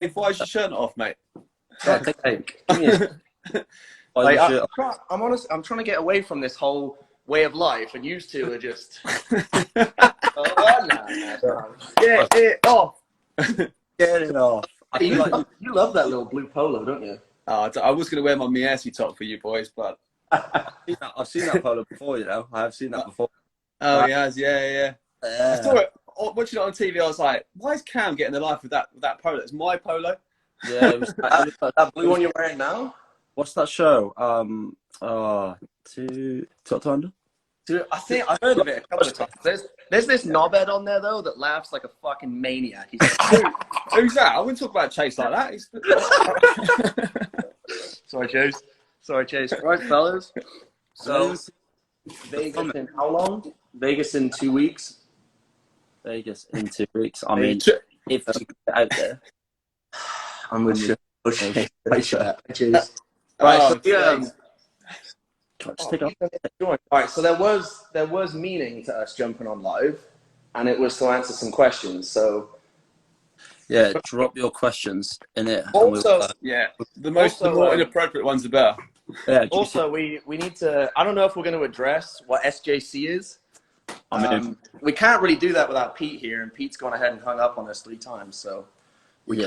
If why is your shirt not off, mate? Like, I'm honest. I'm trying to get away from this whole way of life, and used to are just. Get it off. Get it off. You love that little blue polo, don't you? I was going to wear my Miesi top for you boys, but I've seen that polo before. You know, I have seen that before. Oh, he has, yeah. I saw it watching it on TV. I was like, "Why is Cam getting the life with that polo? It's my polo." Yeah, it was that blue one you're wearing now. What's that show? Top Under. Dude, I think I heard of it a couple of times. There's this knobhead on there though that laughs like a fucking maniac. He's like, who's that? I wouldn't talk about Chase like that. Sorry, Chase. Right, fellas. So Vegas in how long? Vegas in 2 weeks. Vegas in 2 weeks. I mean, if you get out there, I'm with you. Okay. Cheers. Right. So yeah. Just take off. All right, so there was meaning to us jumping on live, and it was to answer some questions. So yeah, drop your questions in it. Also, the more inappropriate ones are better. Yeah. Also, we need to. I don't know if we're going to address what SJC is. We can't really do that without Pete here, and Pete's gone ahead and hung up on us 3 times. So we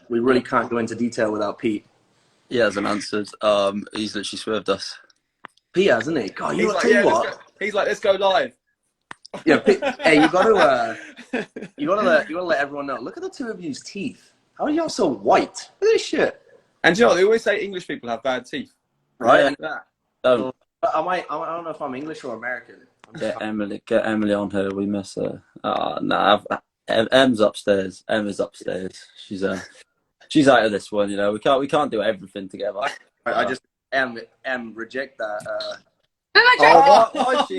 really can't go into detail without Pete. He hasn't answered. He's literally swerved us. He has, isn't he? God, he's like, he's like, let's go live. Yeah, hey, you gotta let everyone know. Look at the 2 of you's teeth. How are y'all so white? Look at this shit. And you know, they always say English people have bad teeth, right? Yeah. I don't know if I'm English or American. Get Emily on her. We miss her. Em's upstairs. Emma's upstairs. She's out of this one. You know, we can't do everything together. I just reject that.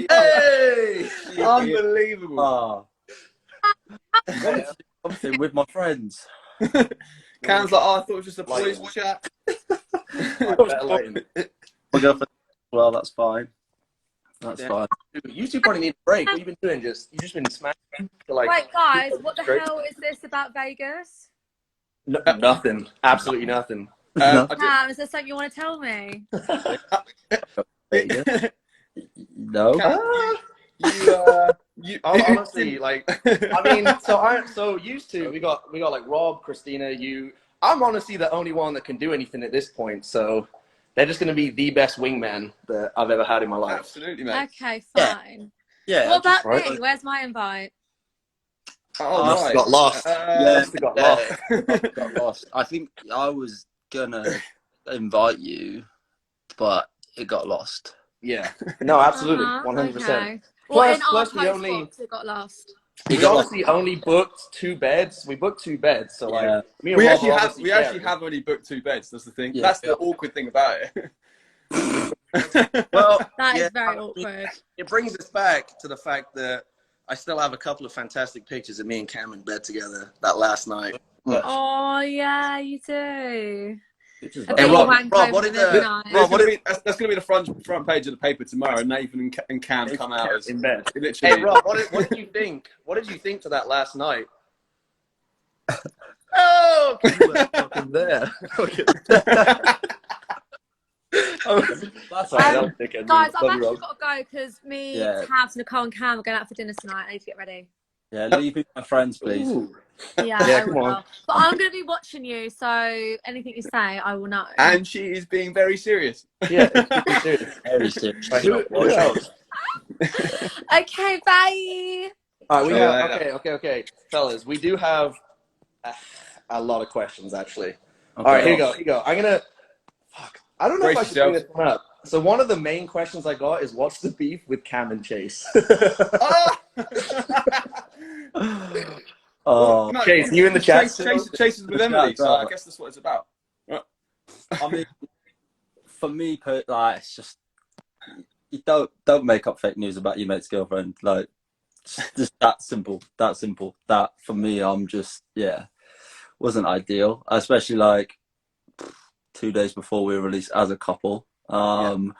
Hey! Unbelievable. Something with my friends. Cam's like, I thought it was just a boys' chat. My girlfriend. Well, that's fine. That's fine. You two probably need a break. What have you been doing? You've just been smashing. Wait, guys, what the hell is this about Vegas? No, nothing. Absolutely nothing. Cam, is there something you want to tell me? No. Honestly, like, I mean, so used to, we got like Rob, Christina, you. I'm honestly the only one that can do anything at this point, so they're just going to be the best wingman that I've ever had in my life. Absolutely, mate. Okay, fine. Yeah. What about me? Where's my invite? Oh, right. Got lost. Got lost. I think I was gonna invite you, but it got lost. Yeah. No, absolutely, 100%. Okay. Well, in our we only it got lost. We honestly only booked 2 beds. We booked 2 beds, so like we actually have only booked 2 beds. That's the thing. Yeah. That's the awkward thing about it. Well, that is very awkward. It brings us back to the fact that I still have a couple of fantastic pictures of me and Cam in bed together that last night. Oh yeah, you do. Hey, Rob, what did that's going to be the front page of the paper tomorrow. Nathan and Cam come out as in bed. Literally. Hey, Rob, what did you think? What did you think to that last night? Oh, fucking there. That's right. Guys, I've actually got to go because me, Tabs, Nicole, and Cam are going out for dinner tonight. I need to get ready. Yeah, leave me my friends, please. Ooh. Yeah, I will. But I'm going to be watching you, so anything you say, I will know. And she is being very serious. Yeah, very serious. Okay, bye. All right, okay, fellas. We do have a lot of questions, actually. Okay. All right, here you go. I'm gonna. Fuck. I don't know if I should bring this one up. So one of the main questions I got is, what's the beef with Cam and Chase? Chase, you in the chat? Chase is with Emily, so I guess that's what it's about. I mean, for me, like, it's just, you don't make up fake news about your mate's girlfriend. Like, just that simple. That for me, I'm just wasn't ideal, especially like 2 days before we were released as a couple. So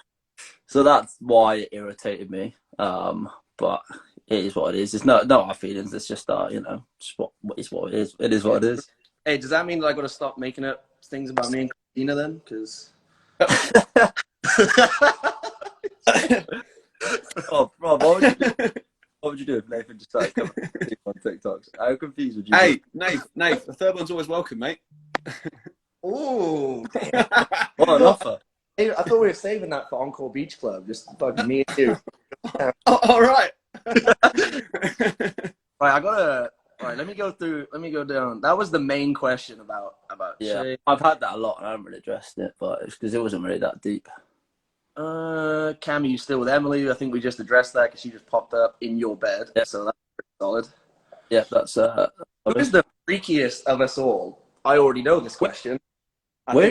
that's why it irritated me. But it is what it is. It's no hard feelings. It's just just what it is. It is what it is. Hey, does that mean that I got to stop making up things about me and Christina then? Because. Oh, Rob, what would you do if Nathan just started coming on TikToks? How confused would you be? Hey, Nate, the third one's always welcome, mate. Ooh. What an offer. Hey, I thought we were saving that for Encore Beach Club. Just fucking me and you. All right. Right, let me go down. That was the main question about Yeah, Shay. I've had that a lot and I haven't really addressed it, but it's because it wasn't really that deep. Cam, are you still with Emily? I think we just addressed that because she just popped up in your bed. Yeah. So that's pretty solid. Yeah, that's Who is the freakiest of us all? I already know this question. Where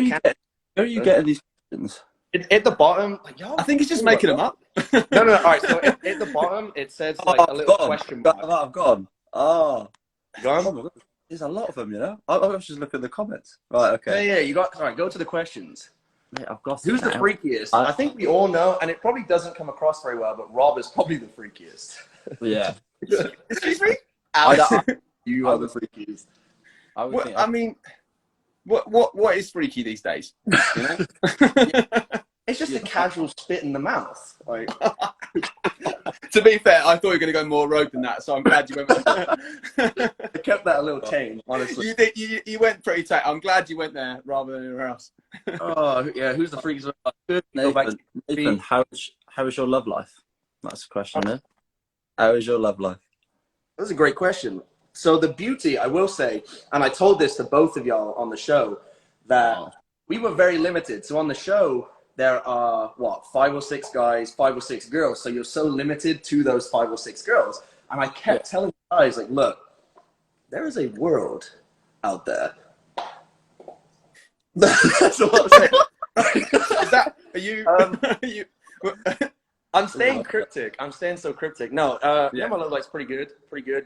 are you getting these questions? At the bottom, like, I think he's just making them up. No. All right, so at the bottom, it says like a little question mark. I've gone. Oh. Gone? Oh my God. There's a lot of them, you know? I was just looking at the comments. Right, okay. Yeah, you got. All right, go to the questions. Mate, I've got Who's the freakiest? I think we all know, and it probably doesn't come across very well, but Rob is probably the freakiest. Yeah. Excuse me? You are the freakiest. I mean, what is freaky these days? You know? It's just a casual spit in the mouth. Like, to be fair, I thought you were going to go more rogue than that, so I'm glad you went. I kept that a little tame, honestly. You went pretty tight. I'm glad you went there rather than anywhere else. Oh yeah, who's the freakiest? Nathan, how is your love life? That's the question, isn't it? How is your love life? That's a great question. So the beauty, I will say, and I told this to both of y'all on the show, that we were very limited. So on the show, there are, 5 or 6 guys, 5 or 6 girls. So you're so limited to those 5 or 6 girls. And I kept telling guys, like, look, there is a world out there. That's what I'm saying. Are you? I'm staying cryptic. I'm staying so cryptic. No, my love life's pretty good. Pretty good.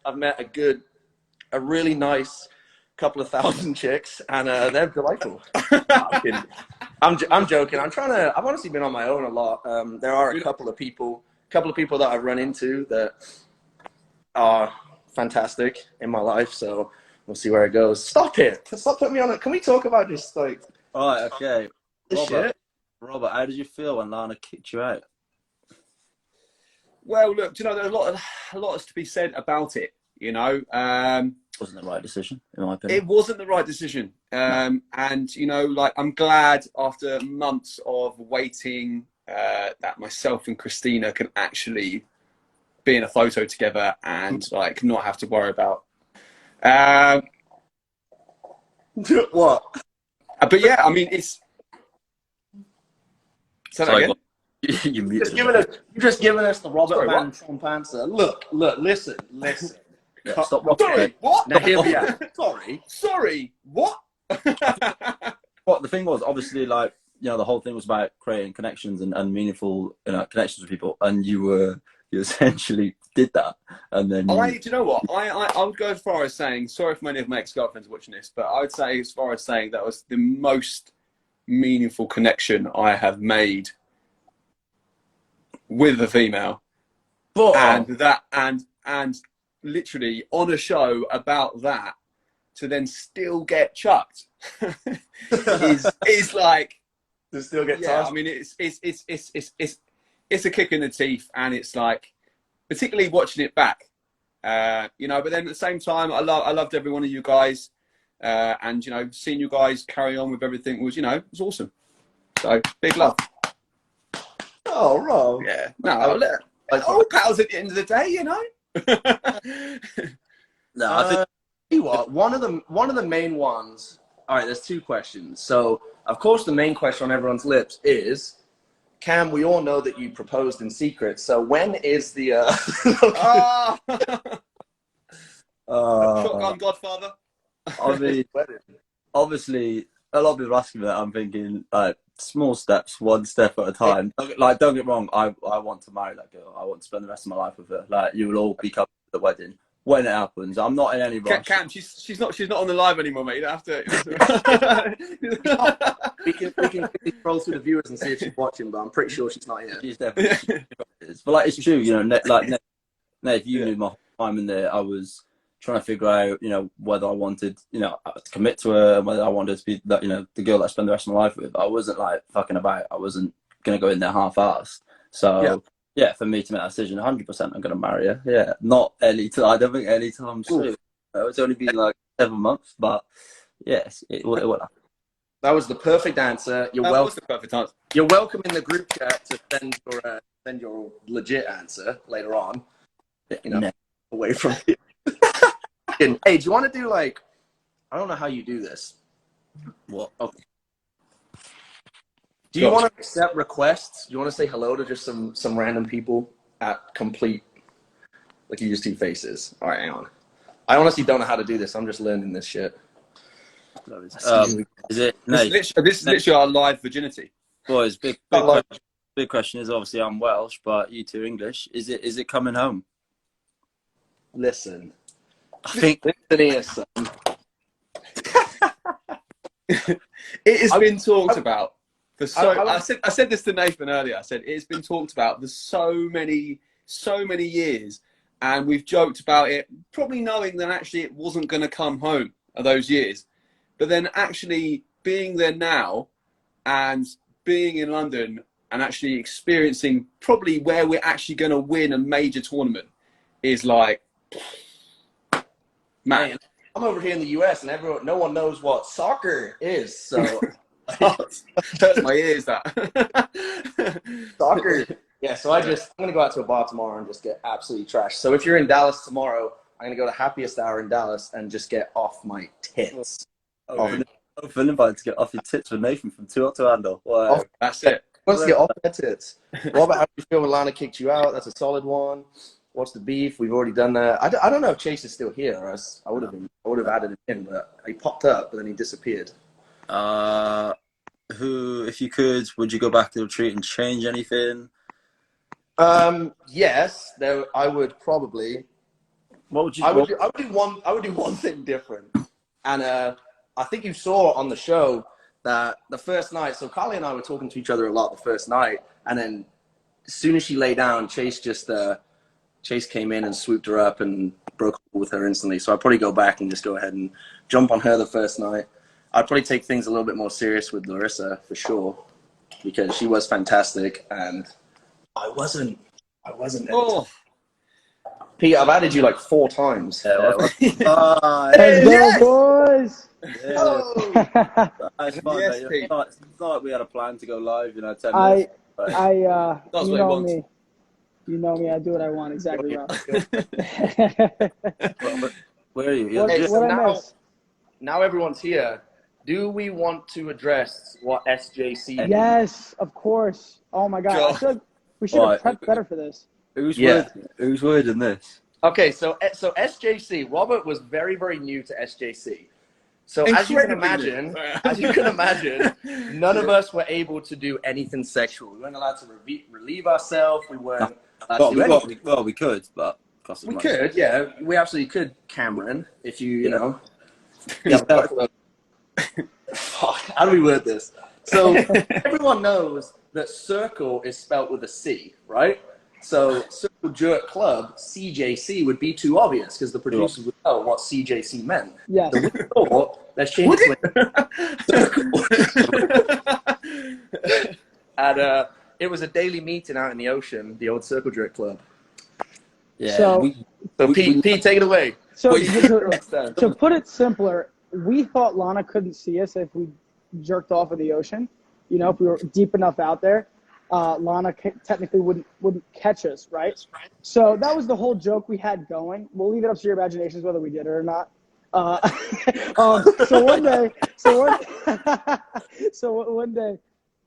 I've met a really nice couple of thousand chicks, and they're delightful. I'm joking. I've honestly been on my own a lot. There are a couple of people that I've run into that are fantastic in my life. So we'll see where it goes. Stop it. Stop putting me on it. Can we talk about just like? All right. Okay. Robert, how did you feel when Lana kicked you out? Well, look, you know, there's a lot to be said about it. You know, Wasn't the right decision, in my opinion. It wasn't the right decision, and you know, like I'm glad after months of waiting that myself and Christina can actually be in a photo together and like not have to worry about what. But yeah, I mean, it's. Sorry, You're just giving us the Robert Van Trump answer. Look, listen. Yeah, stop Sorry, what? Now here we are. Sorry, what? What the thing was, obviously, like, you know, the whole thing was about creating connections and meaningful, you know, connections with people, and you essentially did that, and then. Do you know what? I would go as far as saying, sorry if many of my ex-girlfriends are watching this, but I would say as far as saying that was the most meaningful connection I have made with a female, and literally on a show about that to then still get chucked is like to still get tossed. I mean, it's a kick in the teeth, and it's like particularly watching it back, you know. But then at the same time, I loved every one of you guys, and you know, seeing you guys carry on with everything was, you know, it was awesome. So big love. Oh, Rob. Yeah. No, all pals at the end of the day, you know. No, I think one of the main ones. All right, there's 2 questions. So, of course, the main question on everyone's lips is, Cam, we all know that you proposed in secret. So, when is the? Shotgun Godfather. I mean, obviously, a lot of people asking me that. I'm thinking, like, small steps, one step at a time. Like, don't get me wrong, I want to marry that girl. I want to spend the rest of my life with her. Like, you will all be covered at the wedding when it happens. I'm not in any rush. Cam, she's not on the live anymore, mate. You don't have to. we can quickly scroll through the viewers and see if she's watching, but I'm pretty sure she's not here. She's definitely. But like, it's true, you know. Nate, you knew my whole time in there. I was trying to figure out, you know, whether I wanted, you know, to commit to her and whether I wanted to be that, you know, the girl that I spend the rest of my life with. I wasn't like fucking about. I wasn't going to go in there half-assed. So yeah, for me to make that decision, 100%, I'm going to marry her. Yeah, not any time. I don't think any time soon. It's only been like 7 months, but yes, it will happen. That was the perfect answer. You're welcome. The perfect answer. You're welcome in the group chat to send your legit answer later on. You know, away from you. Hey, do you want to do like? I don't know how you do this. What? Okay. Do you want to accept requests? Do you want to say hello to just some random people at complete? Like you just see faces. All right, hang on. I honestly don't know how to do this. I'm just learning this shit. Is it? This is literally our live virginity. Boys, big question is obviously I'm Welsh, but you two English. Is it coming home? Listen, I think listen here, son. It has been talked about for I said this to Nathan earlier. I said it's been talked about for so many years, and we've joked about it, probably knowing that actually it wasn't going to come home of those years. But then actually being there now and being in London and actually experiencing probably where we're actually going to win a major tournament is like, man. I'm over here in the US and no one knows what soccer is. So hurts my ears, that. Soccer. Yeah, so I'm going to go out to a bar tomorrow and just get absolutely trashed. So if you're in Dallas tomorrow, I'm going to go to Happiest Hour in Dallas and just get off my tits. I'm feeling invited to get off your tits with Nathan from Too Hot to Handle. Wow. That's it. Let's get off their tits. Robert, how do you feel when Lana kicked you out? That's a solid one. What's the beef? We've already done that. I don't know if Chase is still here, or else I would have added him in, but he popped up, but then he disappeared. Who, if you could, would you go back to the retreat and change anything? Yes, I would probably. What would you? I would do one thing different, and I think you saw on the show that the first night. So Carly and I were talking to each other a lot the first night, and then as soon as she lay down, Chase came in and swooped her up and broke up with her instantly. So I'd probably go back and just go ahead and jump on her the first night. I'd probably take things a little bit more serious with Larissa for sure, because she was fantastic and I wasn't. Oh. Pete, I've added you like 4 times. Let's go, boys! Yeah. Oh. That's fine, Yes, mate. Pete. It's not like we had a plan to go live, 10 minutes. You know me. You know me. I do what I want. Exactly, Rob. Where are you? Now everyone's here. Do we want to address what SJC is? Yes, of course. Oh my God. I feel like we should have prepped better for this. Who's wording this? Okay, so SJC, Robert was very, very new to SJC. So as you can imagine, none of us were able to do anything sexual. We weren't allowed to relieve ourselves. We weren't allowed to do anything. Well, we could, but cost us we money. could, yeah. We absolutely could, Cameron, if you know. Fuck, how do we word this? So everyone knows that circle is spelt with a C, right? So Circle Jerk Club, CJC, would be too obvious because the producers would know what CJC meant. Yes. So we thought, let's change it to Circle. And it was a daily meeting out in the ocean, the old Circle Jerk Club. Yeah. So Pete, take it away. So to put it simpler, we thought Lana couldn't see us if we jerked off in the ocean. You know, if we were deep enough out there. Lana technically wouldn't catch us, right? So that was the whole joke we had going. We'll leave it up to your imaginations whether we did it or not. So one day,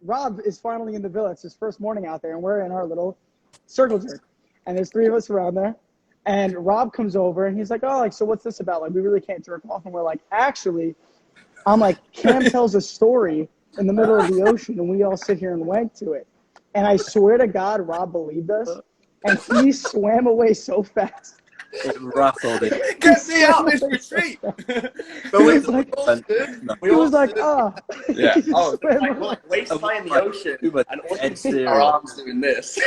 Rob is finally in the villa. It's his first morning out there, and we're in our little circle jerk, and there's 3 of us around there. And Rob comes over, and he's like, "Oh, like, so what's this about? Like, we really can't jerk off." And we're like, "Actually," I'm like, "Cam tells a story in the middle of the ocean, and we all sit here and wank to it." And I swear to God, Rob believed us, and he swam away so fast. It rattled it. Get me out of this retreat! He was like, "Oh." Yeah. Oh, like waist high in the ocean, and all you see our arms doing this.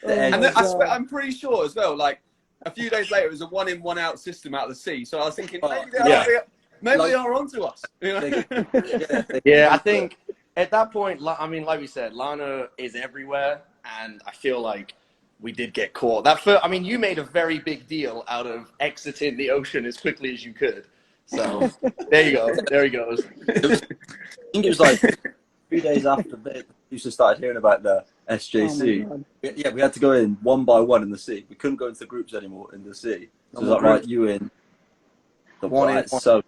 And then I'm pretty sure as well, like, a few days later, it was a 1 in, 1 out system out of the sea. So I was thinking, maybe they are onto us. You know? Yeah, I think at that point, I mean, like we said, Lana is everywhere, and I feel like we did get caught. I mean, you made a very big deal out of exiting the ocean as quickly as you could. So there you go. There he goes. I think it was like 3 days after they used to start hearing about the SJC. Oh we had to go in one by one in the sea. We couldn't go into the groups anymore in the sea. So it was like, right, you in. The one. So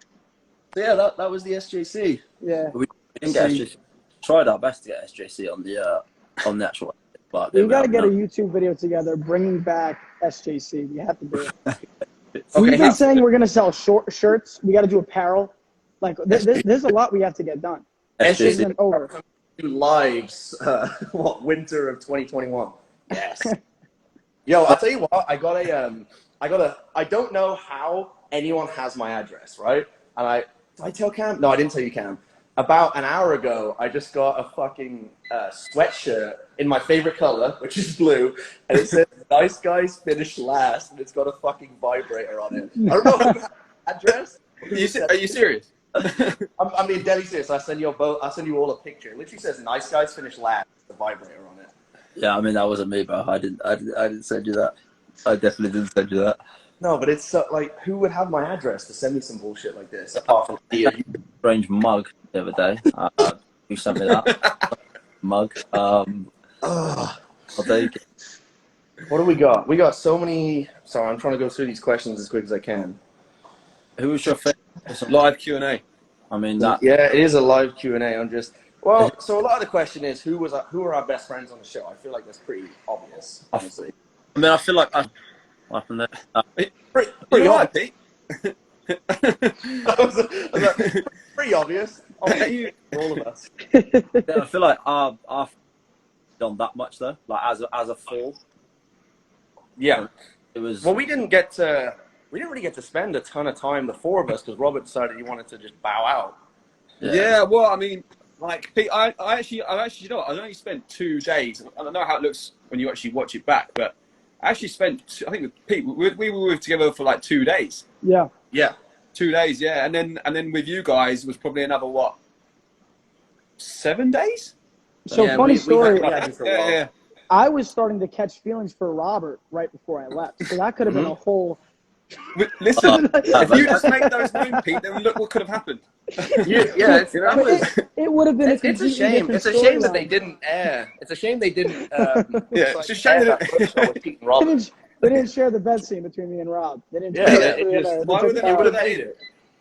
yeah, that was the SJC. Yeah. We didn't get SJC. Tried our best to get SJC on the actual. But we got to get a YouTube video together bringing back SJC. We have to do it. We've been saying we're going to sell shirts. We got to do apparel. Like, there's a lot we have to get done. SJC isn't over. Lives, winter of 2021. Yes. Yo, I'll tell you what, I don't know how anyone has my address, right? And did I tell Cam? No, I didn't tell you, Cam. About an hour ago, I just got a fucking sweatshirt in my favorite color, which is blue, and it says "Nice guys finish last," and it's got a fucking vibrator on it. I don't know who has the address. Are you serious? I'm being deadly serious. I'll send you all a picture. It literally says "Nice guys finish last" with the vibrator on it. Yeah, I mean that wasn't me, bro. I didn't send you that. I definitely didn't send you that. No, but it's like, who would have my address to send me some bullshit like this? Apart from you. Strange mug the other day. You sent me that mug. I'll take it. What do we got? We got so many. Sorry, I'm trying to go through these questions as quick as I can. Who was your favorite? Live Q&A. I mean that. Yeah, it is a live Q&A. So a lot of the question is who are our best friends on the show? I feel like that's pretty obvious, honestly. I mean, I feel like what happened there? Pretty right, obvious. Pete. Pretty obvious. All of us. Yeah, I feel like I've done that much though. Like as a full. Yeah. It was. Well, we didn't really get to spend a ton of time, the four of us, because Robert decided he wanted to just bow out. Yeah. Well, I mean, like Pete, I actually, you know, I only spent 2 days. I don't know how it looks when you actually watch it back, but I actually spent. I think with Pete, we were together for like 2 days. Yeah. Yeah. 2 days, yeah, and then with you guys was probably another 7 days. So funny story. Yeah. I was starting to catch feelings for Robert right before I left, so that could have been a whole. Listen, if you just made those known, Pete, then look what could have happened. Yeah, it would have been. It's a shame. It's a shame that they didn't air. It's a shame they didn't. It's a shame that Pete and Robert. They didn't share the bed scene between me and Rob. They didn't. Why would they would have made it?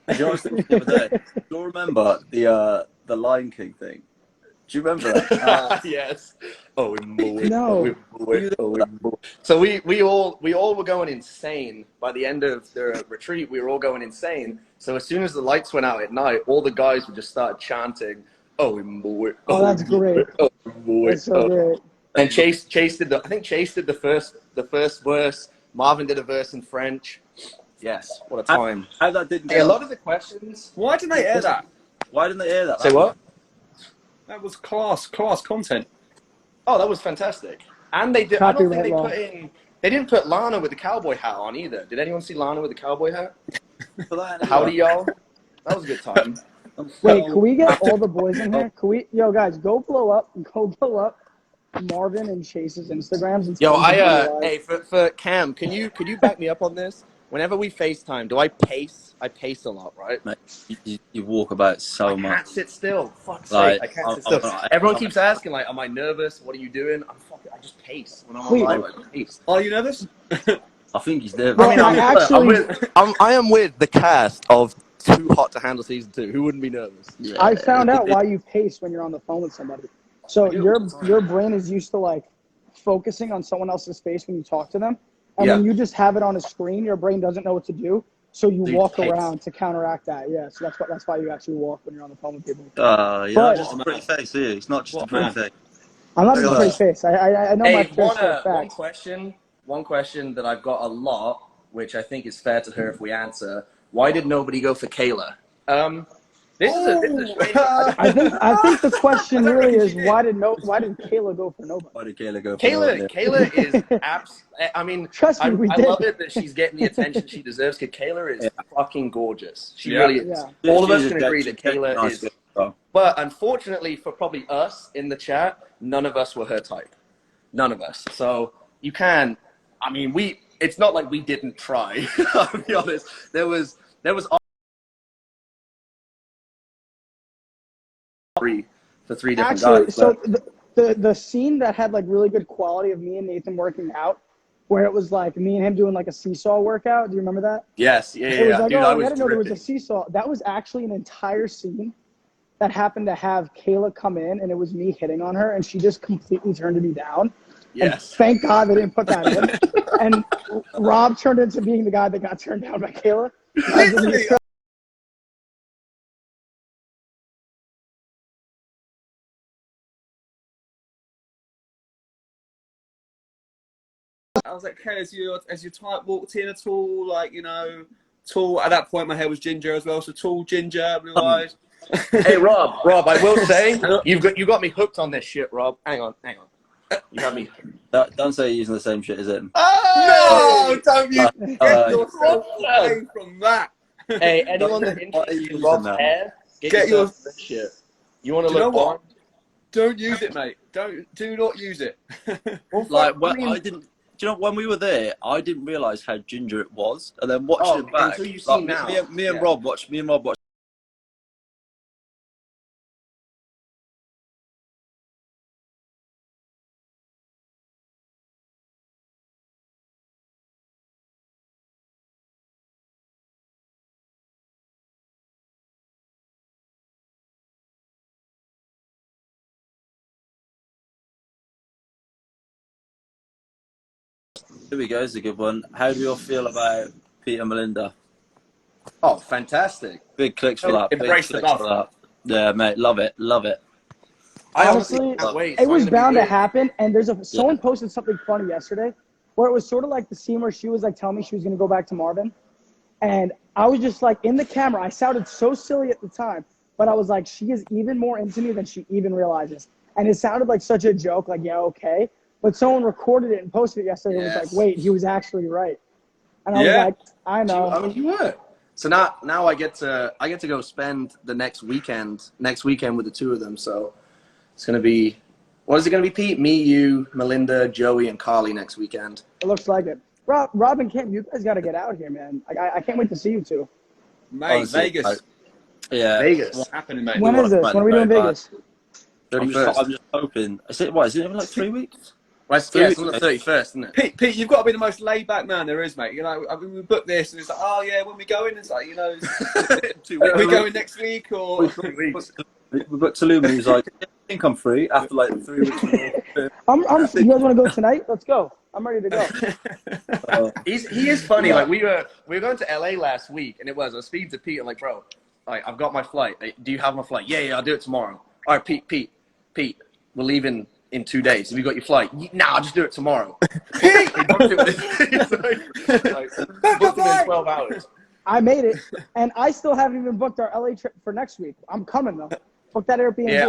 Do you know what I was thinking the other day? Do you remember the Lion King thing? Do you remember that? Yes. No. So we all were going insane by the end of the retreat. We were all going insane. So as soon as the lights went out at night, all the guys would just start chanting, "Oh, that's great. That's so great." And Chase did the first verse. Marvin did a verse in French. Yes, what a time. How that didn't a lot of the questions. Why didn't they air that? Why didn't they air that? Say what? That was class content. Oh, that was fantastic. And they did. I don't think they didn't put Lana with the cowboy hat on either. Did anyone see Lana with the cowboy hat? Howdy, y'all. That was a good time. Wait, can we get all the boys in here? Can we, guys, go blow up Marvin and Chase's Instagrams. And hey, for Cam, can you back me up on this? Whenever we FaceTime, do I pace? I pace a lot, right? Mate, you walk about so much. I can't sit still. Fuck's sake, I can't sit still. Everyone keeps asking, like, am I nervous? What are you doing? I just pace. When I'm on live, I pace. Are you nervous? I think he's nervous. Bro, I am with the cast of Too Hot to Handle Season 2. Who wouldn't be nervous? Yeah. I found out why you pace when you're on the phone with somebody. So your brain is used to like focusing on someone else's face when you talk to them. And when you just have it on a screen, your brain doesn't know what to do. So you walk around to counteract that. Yeah, so that's why you actually walk when you're on the phone with people. You're not just a pretty face, are you? It's not just a pretty face. I'm not just a pretty face. I know my face for a fact. One question that I've got a lot, which I think is fair to her if we answer. Why did nobody go for Kayla? This is a strange. I think the question really is why did Kayla go for nobody? Why did Kayla go for Kayla is I mean, Trust me, I love it that she's getting the attention she deserves because Kayla is fucking gorgeous. She really is. Yeah. All of us can agree that Kayla nice is. But unfortunately for probably us in the chat, none of us were her type. None of us. So you can, I mean, it's not like we didn't try. I'll be honest. There was for three different guys. So the scene that had like really good quality of me and Nathan working out, where it was like me and him doing like a seesaw workout. Do you remember that? Yes, yeah. It was like, Dude, I didn't know there was a seesaw. That was actually an entire scene that happened to have Kayla come in, and it was me hitting on her, and she just completely turned me down. Yes. And thank God they didn't put that in. And Rob turned into being the guy that got turned down by Kayla. I was like, Kayla, as your type walked in at all, like, you know, tall. At that point, my hair was ginger as well, so tall, ginger, blue eyes. Hey, Rob, I will say, you got me hooked on this shit, Rob. Hang on. You have me. Don't say you're using the same shit as him. Oh, no! Don't you get yourself away from that. Hey, anyone that interested in Rob's hair, get your shit. You want to look blonde? Don't use it, mate. Do not use it. Like, I didn't. Do you know, when we were there, I didn't realise how ginger it was, and then watching it back, until you see now. Me and Rob watched. Here we go. It's a good one. How do you all feel about Pete and Melinda? Oh, fantastic! Big clicks for that. Embrace the love. Yeah, mate. Love it. I honestly can't wait. It was bound to happen. And someone posted something funny yesterday, where it was sort of like the scene where she was like telling me she was going to go back to Marvin, and I was just like in the camera. I sounded so silly at the time, but I was like, she is even more into me than she even realizes, and it sounded like such a joke. Like, yeah, okay. But someone recorded it and posted it yesterday. Yes. It was like, wait, he was actually right. And I was like, I know. I mean, you were. So now I get to go spend the next weekend with the two of them. So it's gonna be, what is it gonna be, Pete? Me, you, Melinda, Joey, and Carly next weekend. It looks like it. Rob and Kim, you guys got to get out here, man. I can't wait to see you two. Mate, Vegas. Vegas. What's happening, mate? When is this? When are we doing Vegas? 31st. I'm just hoping. Is it even like 3 weeks? It's on the 31st, isn't it? Pete, you've got to be the most laid-back man there is, mate. You know, I mean, we booked this, and it's like, oh yeah, when we going? It's like, you know, we going next week or 3 weeks. We booked Tulum, and he was like, I think I'm free after like 3 weeks. You guys want to go tonight? Let's go. I'm ready to go. He is funny. Yeah. Like we were going to LA last week, and I was speaking to Pete. I'm like, bro, like, I've got my flight. Do you have my flight? Yeah, I'll do it tomorrow. All right, Pete, we're leaving in 2 days. Have you got your flight? Nah, I'll just do it tomorrow. He booked it in 12 hours. I made it, and I still haven't even booked our LA trip for next week. I'm coming though. Book that Airbnb. Yeah,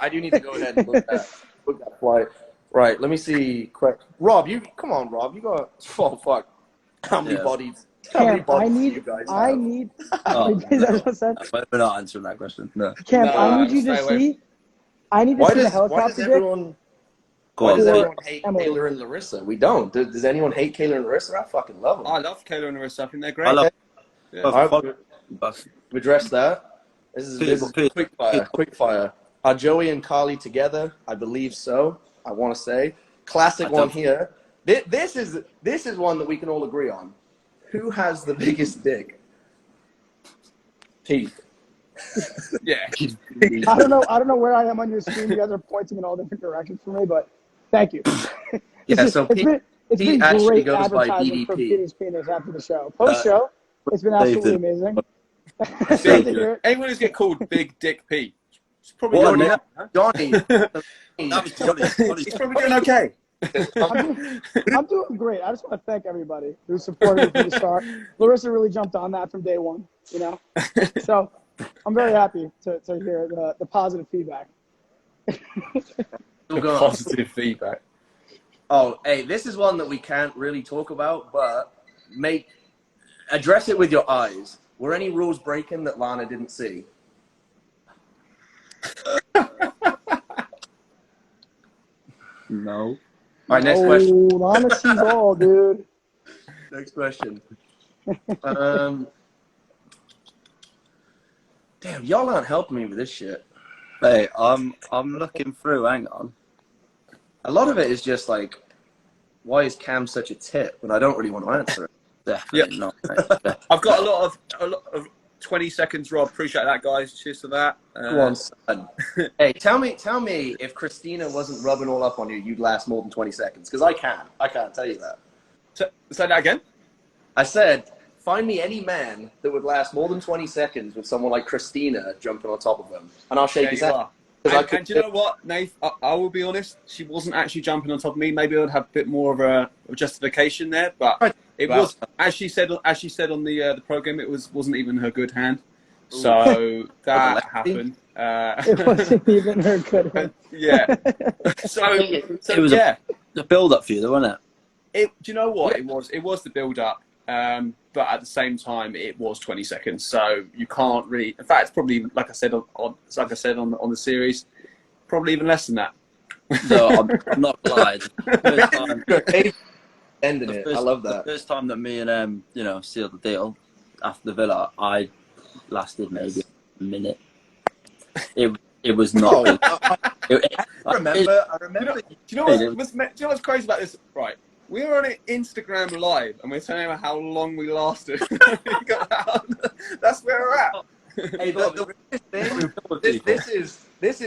I do need to go ahead and book that flight. Right, let me see. Rob, come on, Rob. You got, oh fuck, how many bodies? Camp, I need. We're not answering that question. No. Camp, I need you to see. I need to see the helicopter dick. Why does everyone hate Kayla and Larissa? We don't. Does anyone hate Kayla and Larissa? I fucking love them. I love Kayla and Larissa. I think they're great. I love we address that. This is quick fire. Are Joey and Carly together? I believe so. I want to say. Classic one here. This is one that we can all agree on. Who has the biggest dick? Pete. Yeah. I don't know where I am on your screen. You guys are pointing in all different directions for me, but thank you. Yeah, so it's been great advertising for Peter's penis after the show. Post-show, it's been absolutely amazing. Anyone who's get called Big Dick Pete, it's probably Johnny. He's probably doing okay. I'm doing great. I just want to thank everybody who supported me from the start. Larissa really jumped on that from day one, you know? So I'm very happy to hear the positive feedback. Positive feedback. Oh, hey, this is one that we can't really talk about, but address it with your eyes. Were any rules breaking that Lana didn't see? No. All right, next question. Lana sees all, dude. Next question. Damn, y'all aren't helping me with this shit. Hey, I'm looking through. Hang on. A lot of it is just like, why is Cam such a tit? But I don't really want to answer it. Definitely not. I've got a lot of 20 seconds, Rob. Appreciate that, guys. Cheers for that. Go on, son. Hey, tell me if Christina wasn't rubbing all up on you, you'd last more than 20 seconds. Because I can't tell you that. Say that again. I said, find me any man that would last more than 20 seconds with someone like Christina jumping on top of him, and I'll shake his hand. And do you know what, Nath? I will be honest. She wasn't actually jumping on top of me. Maybe I would have a bit more of a justification there, but it was, as she said on the program, it wasn't even her good hand. So that happened. It wasn't even her good hand. Yeah. So it was a build up for you, though, wasn't it? Do you know what it was? It was the build up. But at the same time, it was 20 seconds, so you can't really. In fact, it's probably like I said on the series, probably even less than that. No, I'm not lying. Ending it. I love that. The first time that me and sealed the deal after the Villa, I lasted maybe a minute. It was not. I remember. Do you know what's crazy about this? Right. We were on Instagram Live, and we're telling them how long we lasted. That's where we're at. Hey, this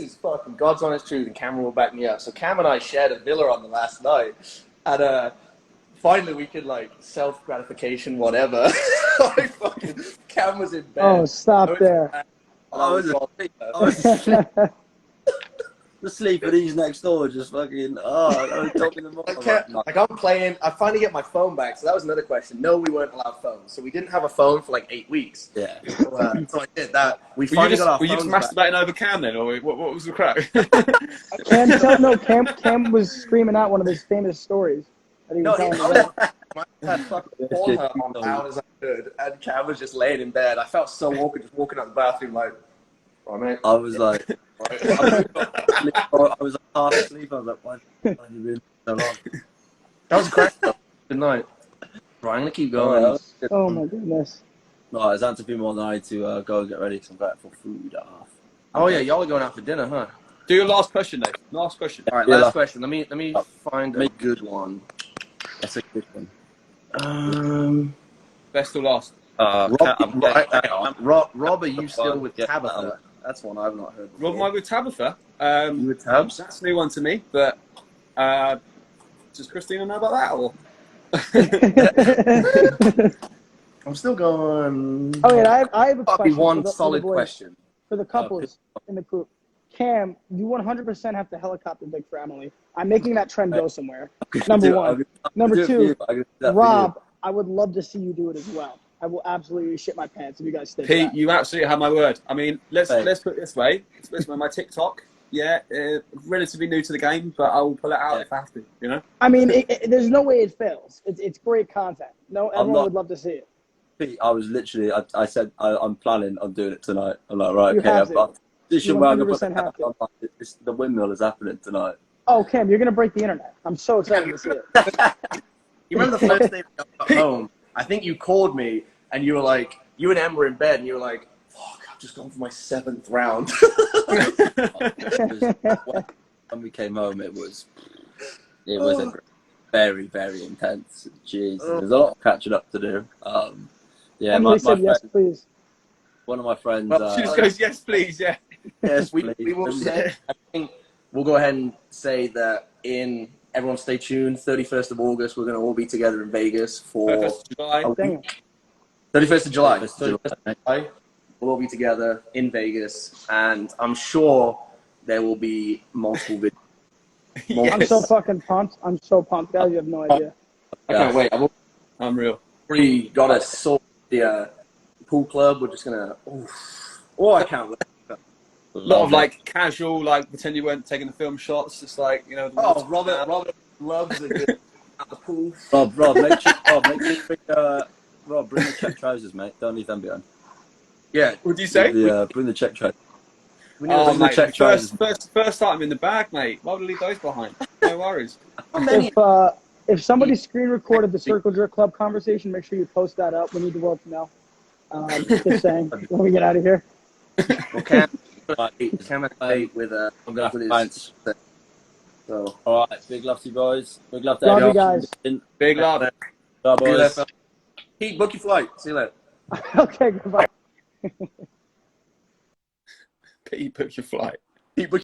is fucking God's honest truth, and Cameron will back me up. So Cam and I shared a villa on the last night, and finally we could like self gratification, whatever. Like fucking Cam was in bed. Oh, stop there. I was the sleepers next door just fucking, I was talking to them all. Like I'm playing, I finally get my phone back, so that was another question. No, we weren't allowed phones, so we didn't have a phone for like 8 weeks. Yeah. So I did that. Were you just masturbating over Cam then, or what was the crack? Cam was screaming out one of his famous stories. I had fucking Pornhub on loud as I could, and Cam was just laying in bed. I felt so awkward just walking out the bathroom like, right, mate. I was like, I was half asleep. I was like, why have you been so long? That was great. Good night. Right, I'm gonna keep going. Oh my goodness. No, it's answered people more than I to go and get ready because I'm going for food at half. Oh yeah, y'all are going out for dinner, huh? Do your last question, Nate. Last question. All right, last question. Let me find a good one. That's a good one. Best or last? Rob, are you still with Tabitha? That's one I've not heard before. Rob, am I with Tabitha? You with Tabs? That's a new one to me, but does Christina know about that, or? I'm still going. Oh, wait, I have a question. One solid question. For the couples in the group. Cam, you 100% have to helicopter Vic for Emily. I'm making that trend go somewhere. Number one. Number two, Rob, I would love to see you do it as well. I will absolutely shit my pants if you guys stay. Pete, you absolutely have my word. I mean, let's put it this way. My TikTok, relatively new to the game, but I will pull it out if I have to. You know. I mean, there's no way it fails. It's great content. No, everyone would love to see it. Pete, I was literally. I said I'm planning on doing it tonight. I'm like, right, okay, I've got. The windmill is happening tonight. Oh, Cam, you're gonna break the internet. I'm so excited to see it. You remember the first day we got home? I think you called me and you were like, you and Em were in bed and you were like, fuck, I've just gone for my 7th round. When we came home, it was very, very intense. Jeez, there's a lot of catching up to do. Emily said yes, please. One of my friends. She just goes, yes, please, yeah. Yes, we will say. I think we'll go ahead and say that everyone stay tuned. 31st of August, we're going to all be together in Vegas for 31st of July. 31st of July. We'll all be together in Vegas, and I'm sure there will be multiple videos. Yes. I'm so fucking pumped. I'm so pumped, guys. You have no idea. I can't wait. I'm real. We got to sort the pool club. We're just gonna. Oh, I can't wait. A lot of like casual, like pretend you weren't taking the film shots, just like Robert loves a good at the pool. Rob, make sure bring the check trousers, mate. Don't leave them behind. Yeah. What do you say? Bring the check trousers. Mate, first item in the bag, mate. Why would I leave those behind? No worries. If somebody screen recorded the Circle Jerk Club conversation, make sure you post that up. We need the world to know. Just saying. When we get out of here. Okay. Cam with his. So. All right, big love to you boys. Big love to Love you guys. Big love. Bye, boys. Pete, book your flight. See you later. Okay, goodbye. Pete, book your flight. Pete, book